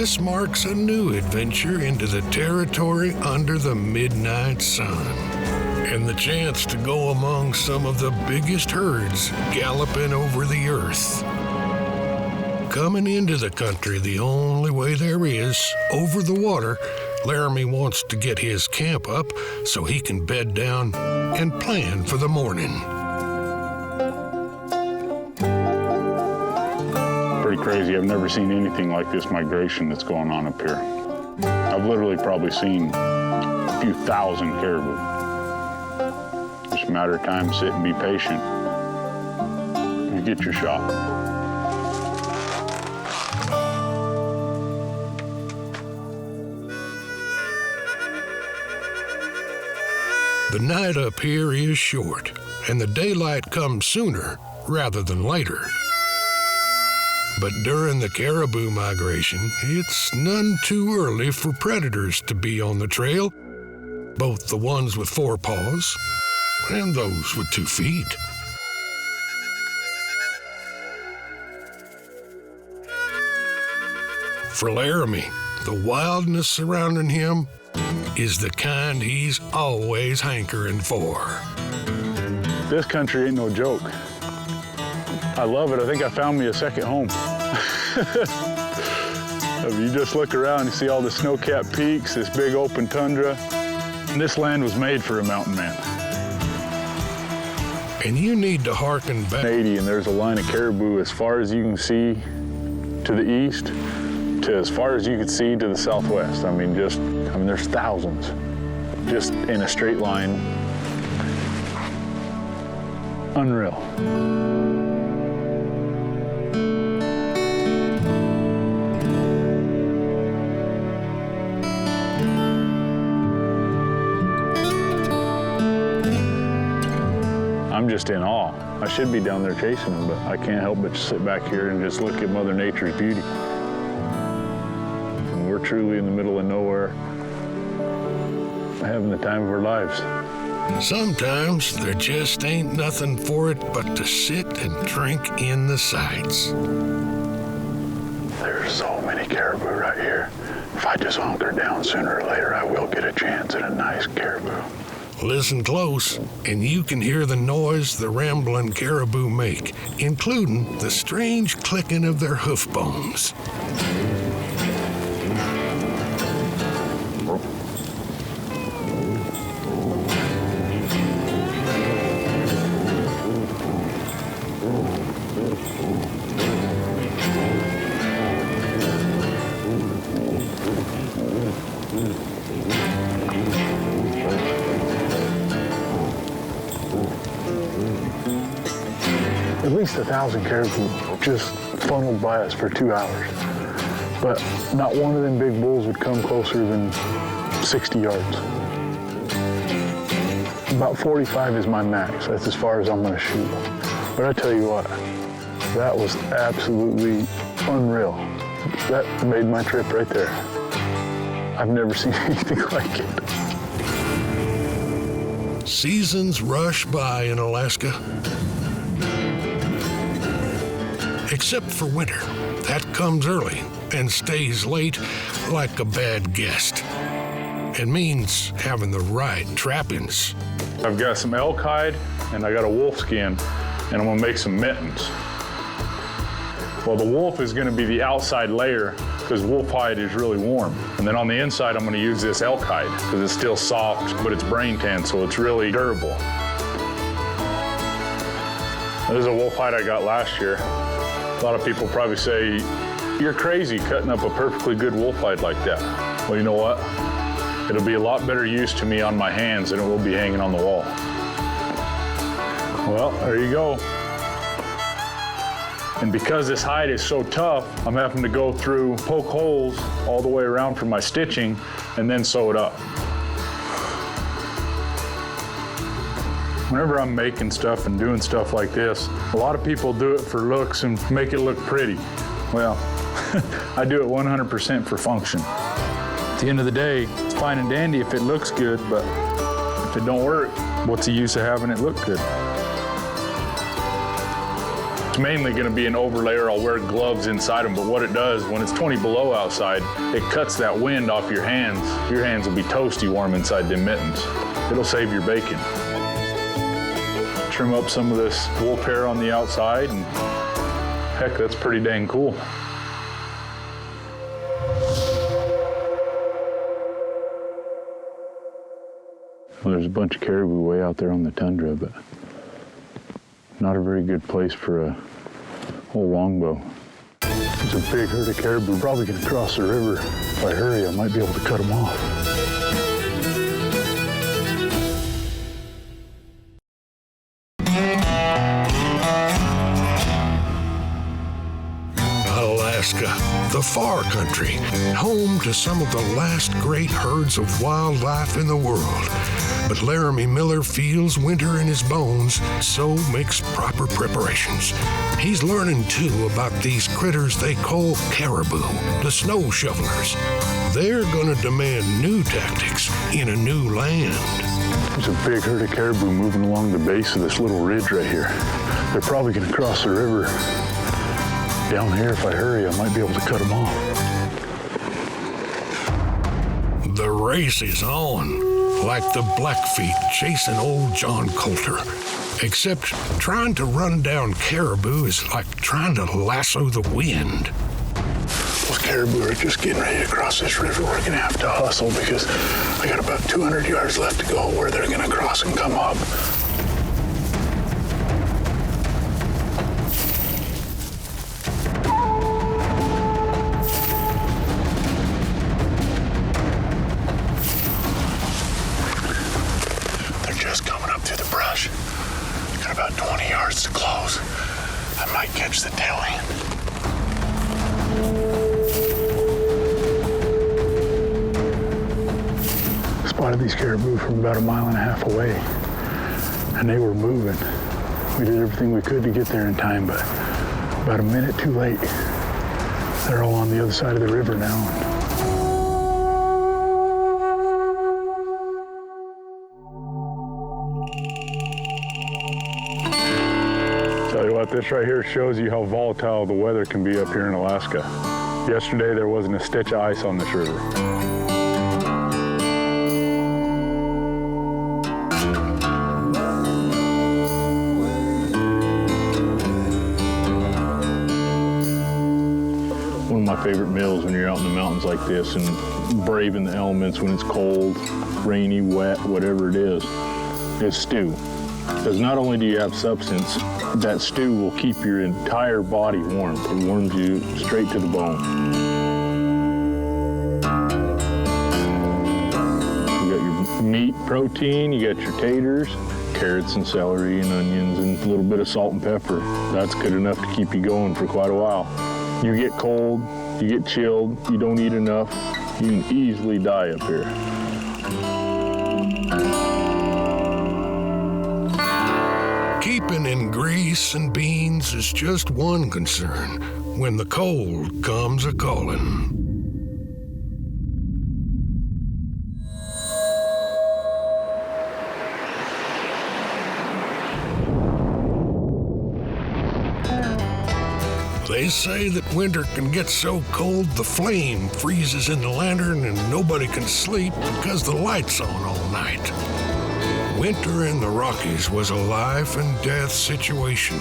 This marks a new adventure into the territory under the midnight sun, and the chance to go among some of the biggest herds galloping over the earth. Coming into the country the only way there is, over the water, Laramy wants to get his camp up so he can bed down and plan for the morning. Pretty crazy. I've never seen anything like this migration that's going on up here. I've literally probably seen a few thousand caribou. Just a matter of time, sit and be patient. You get your shot. The night up here is short, and the daylight comes sooner rather than later. But during the caribou migration, it's none too early for predators to be on the trail, both the ones with 4 paws and those with 2 feet. For Laramy, the wildness surrounding him is the kind he's always hankering for. This country ain't no joke. I love it. I think I found me a second home. You just look around, you see all the snow-capped peaks, this big open tundra. And this land was made for a mountain man. And you need to hearken back. 80, and there's a line of caribou as far as you can see to the east, to as far as you can see to the southwest. I mean, there's thousands, just in a straight line. Unreal. I'm just in awe. I should be down there chasing them, but I can't help but sit back here and just look at Mother Nature's beauty. And we're truly in the middle of nowhere, having the time of our lives. Sometimes there just ain't nothing for it but to sit and drink in the sights. There's so many caribou right here. If I just hunker down, sooner or later I will get a chance at a nice caribou. Listen close, and you can hear the noise the rambling caribou make, including the strange clicking of their hoof bones. At least 1,000 caribou just funneled by us for 2 hours. But not one of them big bulls would come closer than 60 yards. About 45 is my max. That's as far as I'm gonna shoot. But I tell you what, that was absolutely unreal. That made my trip right there. I've never seen anything like it. Seasons rush by in Alaska. Except for winter. That comes early and stays late like a bad guest. It means having the right trappings. I've got some elk hide and I got a wolf skin, and I'm gonna make some mittens. Well, the wolf is gonna be the outside layer because wolf hide is really warm. And then on the inside, I'm gonna use this elk hide because it's still soft, but it's brain tan, so it's really durable. This is a wolf hide I got last year. A lot of people probably say, you're crazy cutting up a perfectly good wolf hide like that. Well, you know what? It'll be a lot better use to me on my hands than it will be hanging on the wall. Well, there you go. And because this hide is so tough, I'm having to go through, poke holes all the way around for my stitching, and then sew it up. Whenever I'm making stuff and doing stuff like this, a lot of people do it for looks and make it look pretty. Well, I do it 100% for function. At the end of the day, it's fine and dandy if it looks good, but if it don't work, what's the use of having it look good? It's mainly going to be an overlayer. I'll wear gloves inside them, but what it does, when it's 20 below outside, it cuts that wind off your hands. Your hands will be toasty warm inside the mittens. It'll save your bacon. Trim up some of this wolf hair on the outside, and heck, that's pretty dang cool. Well, there's a bunch of caribou way out there on the tundra, but not a very good place for a whole longbow. There's a big herd of caribou probably gonna cross the river. If I hurry, I might be able to cut them off. Alaska, the far country, home to some of the last great herds of wildlife in the world. But Laramy Miller feels winter in his bones, so makes proper preparations. He's learning, too, about these critters they call caribou, the snow shovelers. They're gonna demand new tactics in a new land. There's a big herd of caribou moving along the base of this little ridge right here. They're probably gonna cross the river. Down here, if I hurry, I might be able to cut them off. The race is on, like the Blackfeet chasing old John Coulter. Except trying to run down caribou is like trying to lasso the wind. Those caribou are just getting ready to cross this river. We're gonna have to hustle because I got about 200 yards left to go where they're gonna cross and come up. About 20 yards to close. I might catch the tail end. Spotted these caribou from about 1.5 miles away, and they were moving. We did everything we could to get there in time, but about a minute too late. They're all on the other side of the river now. Tell you what, this right here shows you how volatile the weather can be up here in Alaska. Yesterday, there wasn't a stitch of ice on this river. One of my favorite meals when you're out in the mountains like this and braving the elements when it's cold, rainy, wet, whatever it is stew. Because not only do you have substance, that stew will keep your entire body warm. It warms you straight to the bone. You got your meat protein, you got your taters, carrots and celery and onions and a little bit of salt and pepper. That's good enough to keep you going for quite a while. You get cold, you get chilled, you don't eat enough, you can easily die up here. Keeping in grease and beans is just one concern when the cold comes a-calling. They say that winter can get so cold the flame freezes in the lantern and nobody can sleep because the light's on all night. Winter in the Rockies was a life and death situation,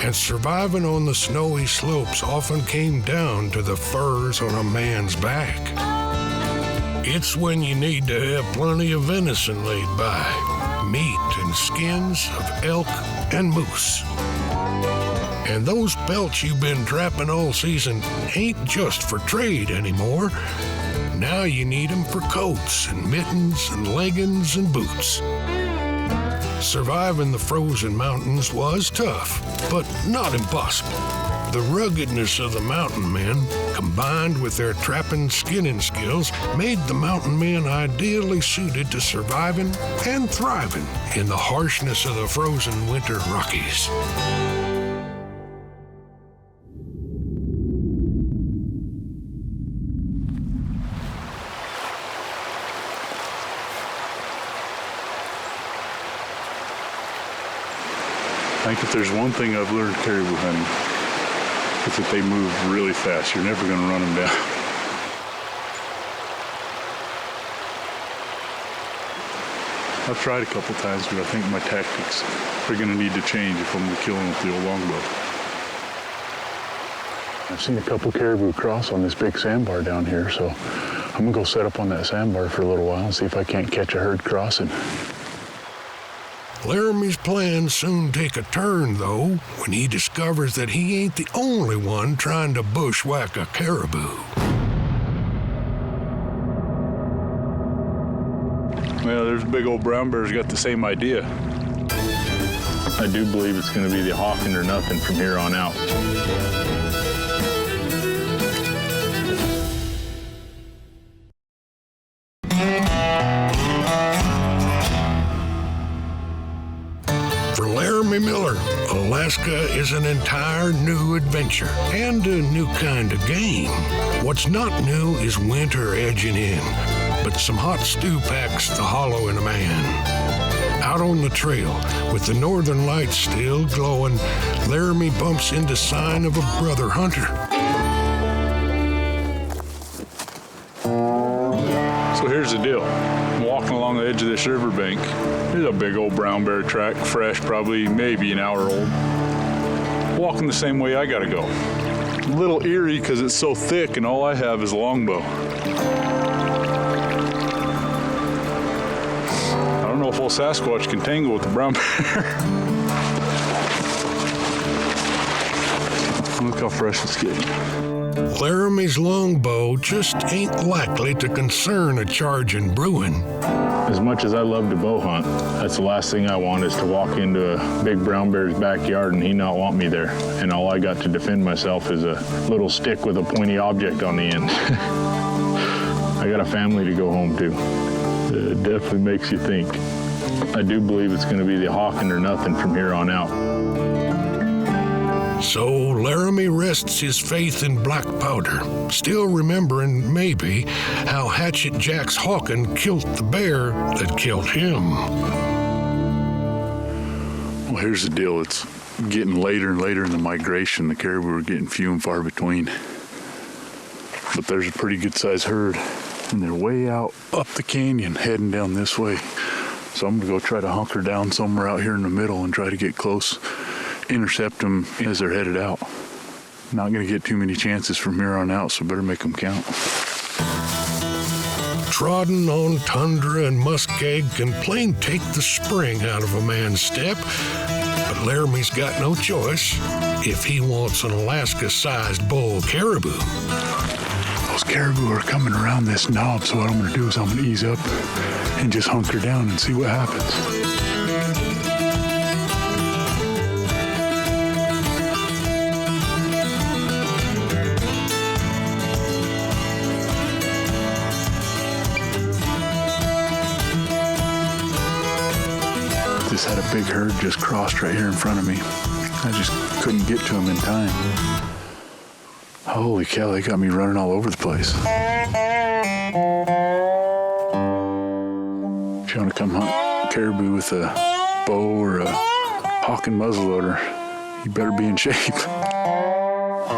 and surviving on the snowy slopes often came down to the furs on a man's back. It's when you need to have plenty of venison laid by, meat and skins of elk and moose. And those pelts you've been trapping all season ain't just for trade anymore. Now you need them for coats and mittens and leggings and boots. Surviving the frozen mountains was tough, but not impossible. The ruggedness of the mountain men, combined with their trapping skinning skills, made the mountain men ideally suited to surviving and thriving in the harshness of the frozen winter Rockies. think if there's one thing I've learned caribou hunting, it's that they move really fast. You're never going to run them down. I've tried a couple times, but I think my tactics are going to need to change if I'm going to kill them with the old longbow. I've seen a couple caribou cross on this big sandbar down here, so I'm going to go set up on that sandbar for a little while and see if I can't catch a herd crossing. Laramy's plans soon take a turn, though, when he discovers that he ain't the only one trying to bushwhack a caribou. Well, there's a big old brown bear's got the same idea. I do believe it's going to be the hawking or nothing from here on out. For Laramy Miller, Alaska is an entire new adventure and a new kind of game. What's not new is winter edging in, but some hot stew packs the hollow in a man. Out on the trail, with the northern lights still glowing, Laramy bumps into sign of a brother hunter. So here's the deal. I'm walking along the edge of this riverbank. There's a big old brown bear track, fresh, probably maybe an hour old. Walking the same way I gotta go. A little eerie because it's so thick and all I have is a longbow. I don't know if old Sasquatch can tangle with the brown bear. Look how fresh it's getting. Laramy's longbow just ain't likely to concern a charging Bruin. As much as I love to bow hunt, that's the last thing I want is to walk into a big brown bear's backyard and he not want me there. And all I got to defend myself is a little stick with a pointy object on the end. I got a family to go home to. It definitely makes you think. I do believe it's going to be the hawking or nothing from here on out. So Laramy rests his faith in black powder, still remembering, maybe, how Hatchet Jack's hawking killed the bear that killed him. Well, here's the deal. It's getting later and later in the migration. The caribou are getting few and far between. But there's a pretty good-sized herd, and they're way out up the canyon, heading down this way. So I'm going to go try to hunker down somewhere out here in the middle and try to get close, intercept them as they're headed out. Not going to get too many chances from here on out, so better make them count. Trodden on tundra and muskeg can plain take the spring out of a man's step, but Laramy's got no choice if he wants an Alaska-sized bull caribou. Those caribou are coming around this knob, so what I'm going to do is I'm going to ease up and just hunker down and see what happens. Just had a big herd just crossed right here in front of me. I just couldn't get to him in time. Holy cow, they got me running all over the place. If you want to come hunt caribou with a bow or a hawk and muzzleloader, you better be in shape. If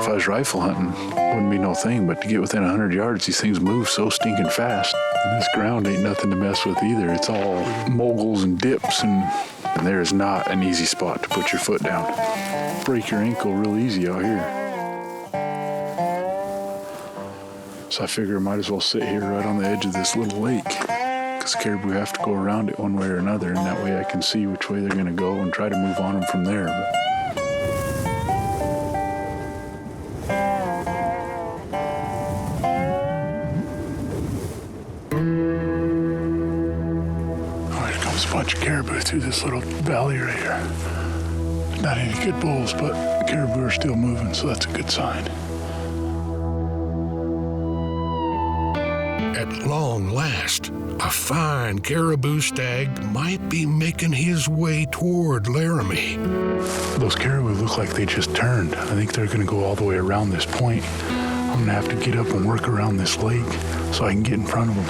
I was rifle hunting, wouldn't be no thing, but to get within 100 yards, these things move so stinking fast. And this ground ain't nothing to mess with either. It's all moguls and dips, and there is not an easy spot to put your foot down. Break your ankle real easy out here. So I figure I might as well sit here right on the edge of this little lake, because caribou have to go around it one way or another, and that way I can see which way they're going to go and try to move on them from there. A bunch of caribou through this little valley right here. Not any good bulls, but caribou are still moving, so that's a good sign. At long last, a fine caribou stag might be making his way toward Laramy. Those caribou look like they just turned. I think they're going to go all the way around this point. I'm going to have to get up and work around this lake so I can get in front of them.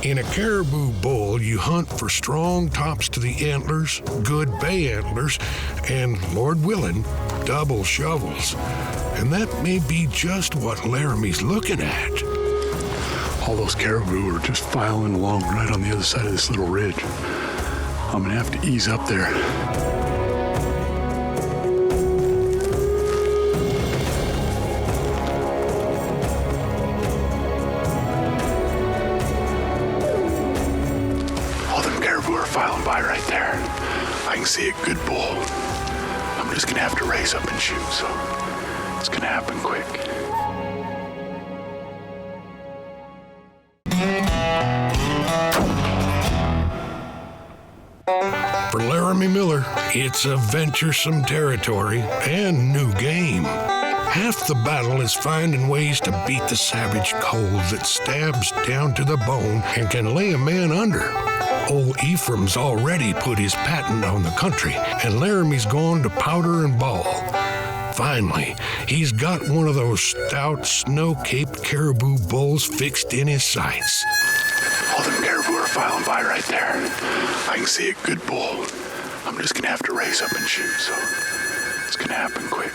In a caribou bull, you hunt for strong tops to the antlers, good bay antlers, and, Lord willing, double shovels. And that may be just what Laramy's looking at. All those caribou are just filing along right on the other side of this little ridge. I'm gonna have to ease up there. Filing by right there. I can see a good bull. I'm just gonna have to race up and shoot, so it's gonna happen quick. For Laramy Miller, it's a venturesome territory and new game. Half the battle is finding ways to beat the savage cold that stabs down to the bone and can lay a man under. Old Ephraim's already put his patent on the country, and Laramy's gone to powder and ball. Finally, he's got one of those stout, snow-caped caribou bulls fixed in his sights. All them caribou are filing by right there. I can see a good bull. I'm just gonna have to race up and shoot, so it's gonna happen quick.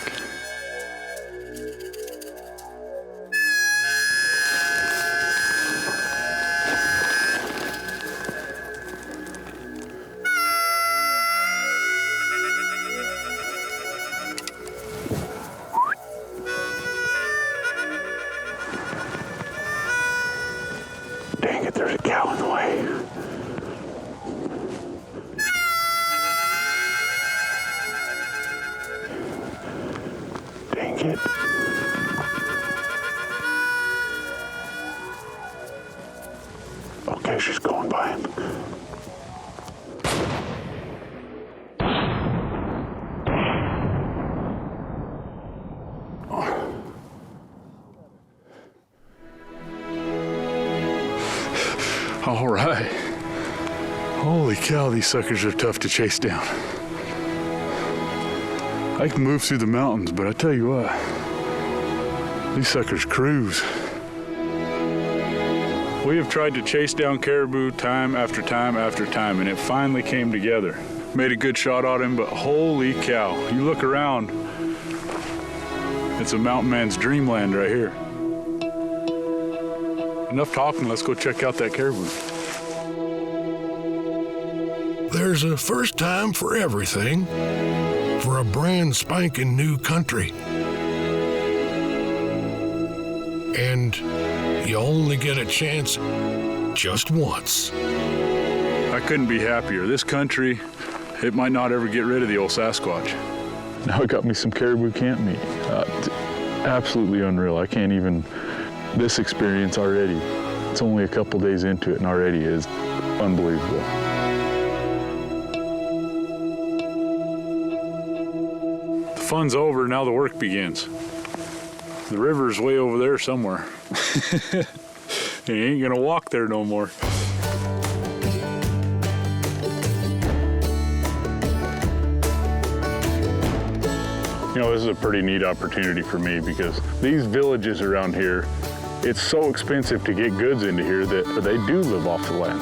Dang it, there's a cow in the way. Dang it. Okay, she's going by him. All right. Holy cow, these suckers are tough to chase down. I can move through the mountains, but I tell you what, these suckers cruise. We have tried to chase down caribou time after time after time, and it finally came together. Made a good shot at him, but holy cow, you look around, it's a mountain man's dreamland right here. Enough talking, let's go check out that caribou. There's a first time for everything, for a brand spanking new country. And you only get a chance just once. I couldn't be happier. This country, it might not ever get rid of the old Sasquatch. Now it got me some caribou camp meat. Absolutely unreal. I can't even, this experience already, it's only a couple days into it and already is unbelievable. The fun's over, now the work begins. The river's way over there somewhere. You ain't gonna walk there no more. You know, this is a pretty neat opportunity for me because these villages around here, it's so expensive to get goods into here that they do live off the land.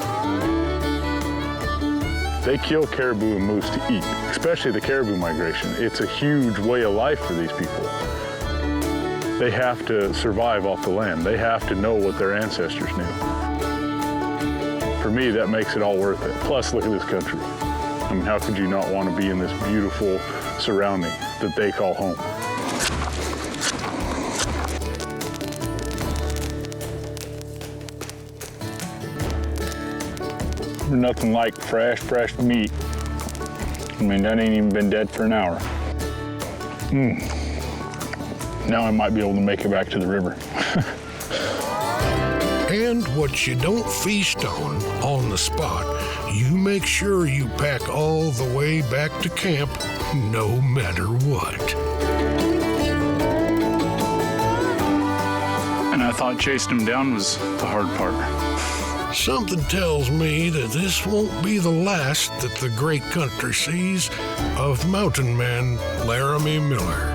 They kill caribou and moose to eat, especially the caribou migration. It's a huge way of life for these people. They have to survive off the land. They have to know what their ancestors knew. For me, that makes it all worth it. Plus, look at this country. I mean, how could you not want to be in this beautiful surrounding that they call home? There's nothing like fresh meat. I mean, that ain't even been dead for an hour. Now I might be able to make it back to the river. And what you don't feast on the spot, you make sure you pack all the way back to camp, no matter what. And I thought chasing him down was the hard part. Something tells me that this won't be the last that the great country sees of mountain man Laramy Miller.